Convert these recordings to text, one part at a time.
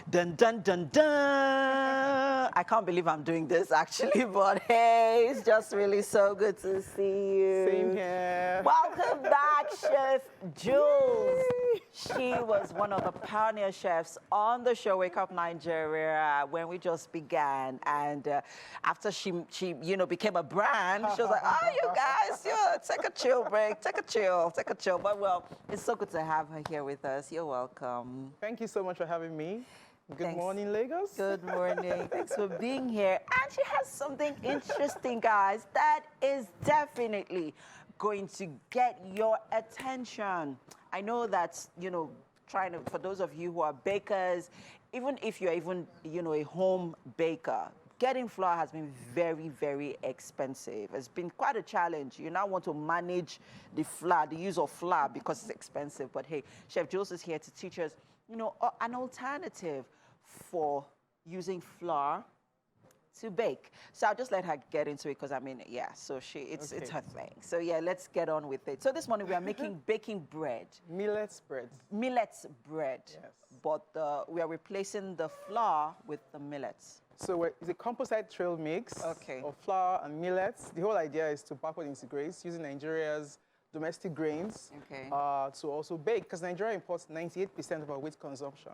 Dun, dun, dun, dun. I can't believe I'm doing this actually, but hey, it's just really so good to see you. Same here. Welcome back, Chef Juls. She was one of the pioneer chefs on the show Wake Up Nigeria when we just began. And after she became a brand, she was like, oh, you guys, take a chill break, take a chill. But well, it's so good to have her here with us. You're welcome. Thank you so much for having me. Good Thanks. morning, Lagos. Good morning. Thanks for being here. And she has something interesting, guys, that is definitely going to get your attention. I know that's, for those of you who are bakers, even if you're a home baker, getting flour has been very, very expensive. It's been quite a challenge. You now want to manage the use of flour because it's expensive. But hey, Chef Juls is here to teach us, an alternative for using flour to bake. So I'll just let her get into it because it's her thing. So yeah, let's get on with it. So this morning we are making baking bread. Millet bread. Millet bread. Yes. But we are replacing the flour with the millets. So it's a composite trail mix of flour and millets. The whole idea is to backward integrate using Nigeria's domestic grains to also bake, because Nigeria imports 98% of our wheat consumption.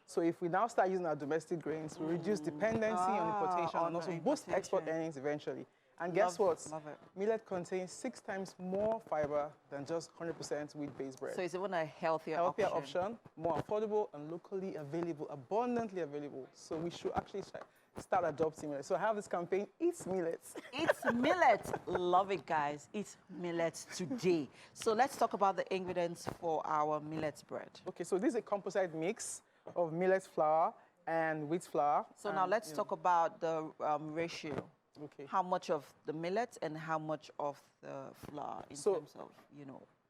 So if we now start using our domestic grains, we reduce dependency on importation and also boost export earnings eventually. And guess what? Millet contains 6 times more fiber than just 100% wheat-based bread. So it's even a healthier option, more affordable and locally available, abundantly available. So we should actually start adopting millet. So I have this campaign, Eat Millets. Eat millet. Love it, guys. Eat millets today. So let's talk about the ingredients for our millet bread. Okay, so this is a composite mix of millet flour and wheat flour. So now let's talk about the ratio. Okay. How much of the millet and how much of the flour in terms of,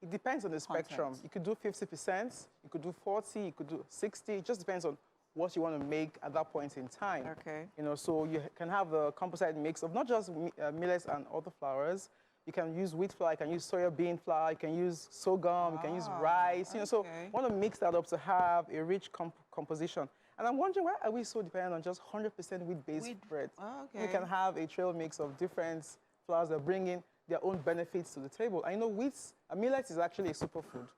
It depends on the spectrum. You could do 50%, you could do 40, you could do 60. It just depends on what you want to make at that point in time. Okay. So you can have the composite mix of not just millets and other flours. You can use wheat flour, you can use soya bean flour, you can use sorghum, you can use rice. So you want to mix that up to have a rich composition. And I'm wondering, why are we so dependent on just 100% wheat-based bread? You can have a trail mix of different flours that bring in their own benefits to the table. I know millet is actually a superfood.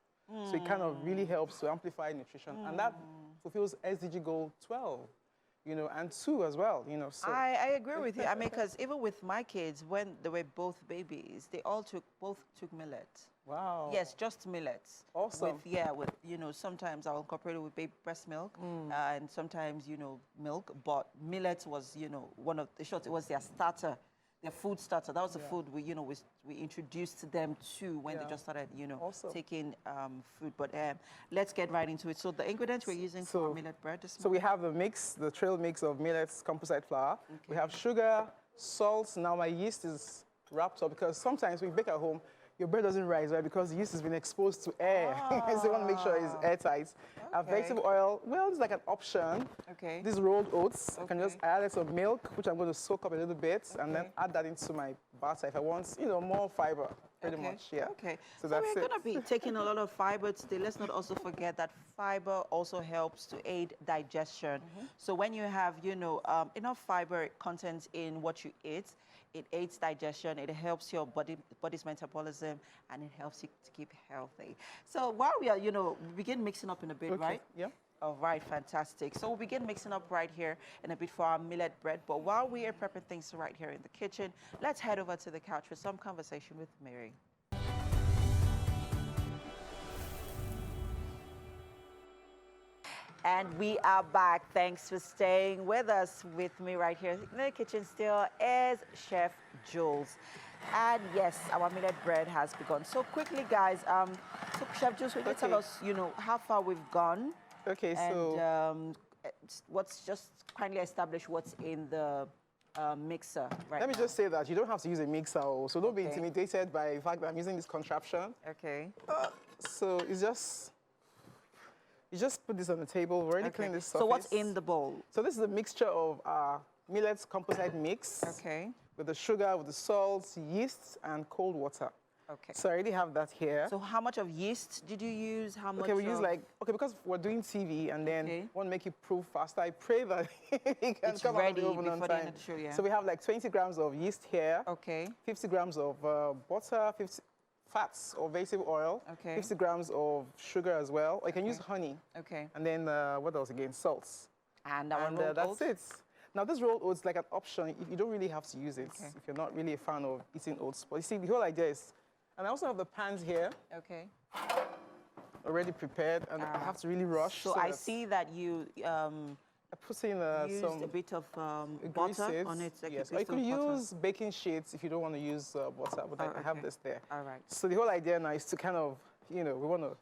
So it kind of really helps to amplify nutrition. And that fulfills SDG goal 12, and 2 as well, So I agree with you. I mean, because even with my kids, when they were both babies, they both took millet. Wow. Yes, just millets. Awesome. Sometimes I'll incorporate it with baby breast milk, and sometimes, milk. But millet was, one of the shots. It was their starter, their food starter. That was the food we introduced them to when they just started, taking food. But let's get right into it. So the ingredients we're using for millet bread this morning. So we have the trail mix of millets, composite flour. Okay. We have sugar, salt. Now my yeast is wrapped up because sometimes when you bake at home, your bread doesn't rise, right? Because the yeast has been exposed to air. So you want to make sure it's airtight. Vegetable oil, it's like an option. Okay. These rolled oats, I can just add some milk, which I'm going to soak up a little bit, and then add that into my batter if I want, more fiber, pretty much, yeah. Okay. So that's we're going to be taking a lot of fiber today. Let's not also forget that fiber also helps to aid digestion. So when you have, enough fiber content in what you eat, it aids digestion, it helps your body's metabolism, and it helps you to keep healthy. So while we are, we begin mixing up in a bit, right? Yeah. All right, fantastic. So we'll begin mixing up right here in a bit for our millet bread. But while we are prepping things right here in the kitchen, let's head over to the couch for some conversation with Mary. And we are back. Thanks for staying with us. With me right here in the kitchen still is Chef Juls. And yes, our millet bread has begun. So quickly, guys, so Chef Juls, will you tell us, how far we've gone? Okay, and, what's just kindly establish what's in the mixer right Let me just say that you don't have to use a mixer, so don't be intimidated by the fact that I'm using this contraption. Okay. So you just put this on the table. We've already cleaned this surface. So what's in the bowl? So this is a mixture of millet's composite mix. Okay. With the sugar, with the salt, yeast, and cold water. Okay. So I already have that here. So how much of yeast did you use? How much? Okay, we use because we're doing TV and then want to make it proof faster. I pray that it can It's come out of ready the oven on before the time. end of the show, yeah. So we have like 20 grams of yeast here. Okay. 50 grams of butter, 50 fats or vegetable oil. Okay. 50 grams of sugar as well. Or you can use honey. Okay. And then what else again? Salts. And rolled that's oats? it. Now this rolled oats is like an option. You don't really have to use it if you're not really a fan of eating oats. But you see, the whole idea is, and I also have the pans here. Okay. Already prepared, and I have to really rush. So I see that you I put in used some a bit of butter on it. Like yes, or you could use baking sheets if you don't want to use butter, but I have this there. All right. So the whole idea now is to kind of, we want to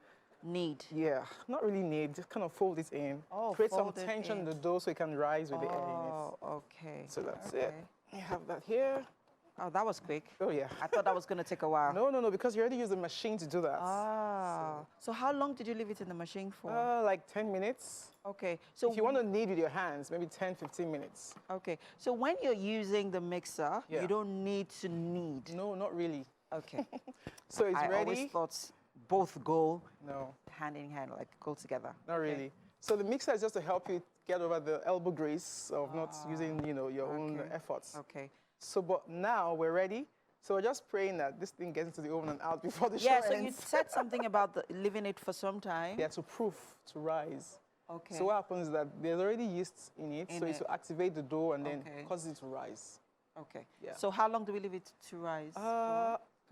knead. Yeah, not really knead, just kind of fold it in. Oh, create some tension in the dough so it can rise with the air in it. Oh, okay. So that's it. You have that here. Oh, that was quick. Oh, yeah. I thought that was going to take a while. No, because you already used the machine to do that. Ah. So how long did you leave it in the machine for? Like 10 minutes. Okay. So if you want to knead with your hands, maybe 10, 15 minutes. Okay. So when you're using the mixer, you don't need to knead. No, not really. Okay. So it's ready. I always thought both go hand in hand, like go together. Not really. So the mixer is just to help you get over the elbow grease of not using, your own efforts. Okay. So, but now we're ready. So we're just praying that this thing gets into the oven and out before the show ends. Yeah, so you said something about leaving it for some time. Yeah, to proof, to rise. Okay. So what happens is that there's already yeast in it, so it's to activate the dough and then cause it to rise. Okay. Yeah. So how long do we leave it to rise?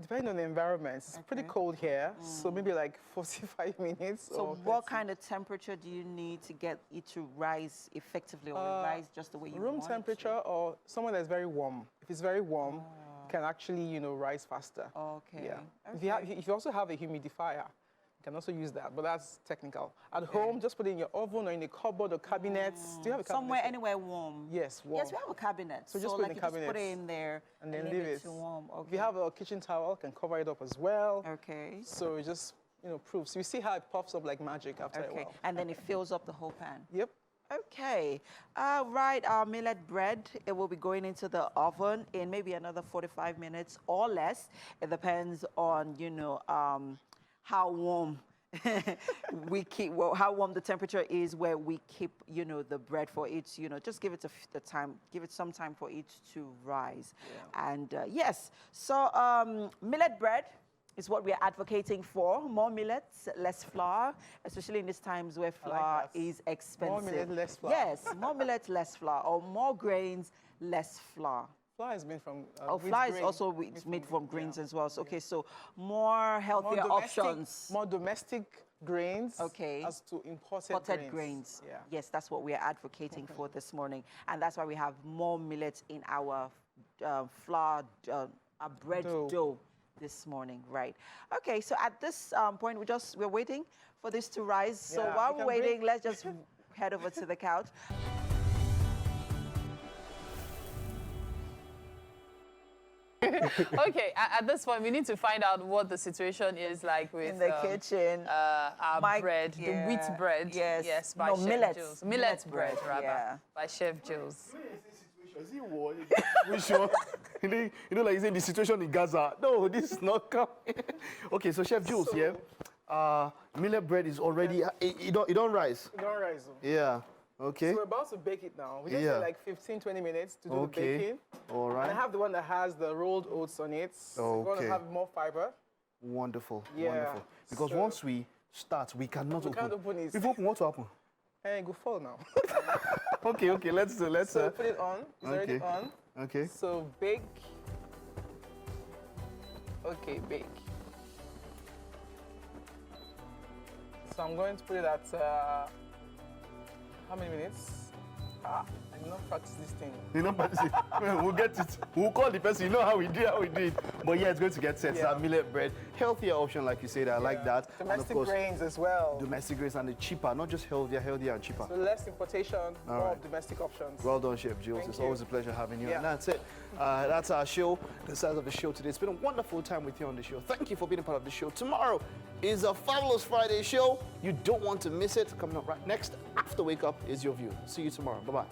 Depending on the environment. It's pretty cold here, so maybe like 45 minutes. So what kind of temperature do you need to get it to rise effectively or rise just the way you want it to? Room temperature or somewhere that's very warm. If it's very warm, it can actually, rise faster. Okay. Yeah. If you also have a humidifier, you can also use that, but that's technical. At home, just put it in your oven or in a cupboard or cabinets. Do you have a cabinet? Somewhere, anywhere warm. Yes, warm. Yes, we have a cabinet. So just put it in the cabinet. Just put it in there and then leave it to warm. Okay. If you have a kitchen towel, you can cover it up as well. Okay. So it just, proves. So you see how it puffs up like magic after a while. And then it fills up the whole pan. Yep. Okay. Right, our millet bread, it will be going into the oven in maybe another 45 minutes or less. It depends on, how warm how warm the temperature is where we keep, the bread for it, just give it give it some time for it to rise. Yeah. And yes, so millet bread is what we're advocating for. More millets, less flour, especially in these times where flour is expensive. More millet, less flour. Yes, more millet, less flour, or more grains, less flour. Flour is made from flour is also made from grains as well. So, okay, so more healthier options. More domestic grains as to imported grains. Yeah. Yes, that's what we are advocating for this morning. And that's why we have more millet in our flour, our bread dough this morning, right? Okay, so at this point, we're waiting for this to rise. So while we're waiting, let's just head over to the couch. Okay, at this point, we need to find out what the situation is like with in the kitchen. Our bread, the wheat bread. Yes, by Chef Juls. Millet bread, rather, by Chef Juls. Is he what? Which one? Like you say, the situation in Gaza. No, this is not coming. Okay, so Chef Juls, millet bread is already. It don't rise. It don't rise. Yeah. Okay. So we're about to bake it now. We just need like 15-20 minutes to do the baking. All right. And I have the one that has the rolled oats on it. So we're going to have more fiber. Wonderful. Wonderful. Because once we start, we cannot open. Can't open it. If we open, what will happen? Hey, go fall now. Okay. Let's. So put it on. It's already on. Okay. So bake. Okay, bake. So I'm going to put it at. How many minutes? I did not practice this thing. You know, we'll get it. We'll call the person. You know how we do it. But yeah, it's going to get set. It's millet bread. Healthier option, like you said. I like that. Domestic and of course, grains as well. Domestic grains and the cheaper. Not just healthier and cheaper. So less importation, more domestic options. Well done, Chef Juls. It's always a pleasure having you. And that's it. That's our show. The size of the show today. It's been a wonderful time with you on the show. Thank you for being a part of the show. Tomorrow is a fabulous Friday show. You don't want to miss it. Coming up right next after Wake Up is Your View. See you tomorrow. Bye-bye.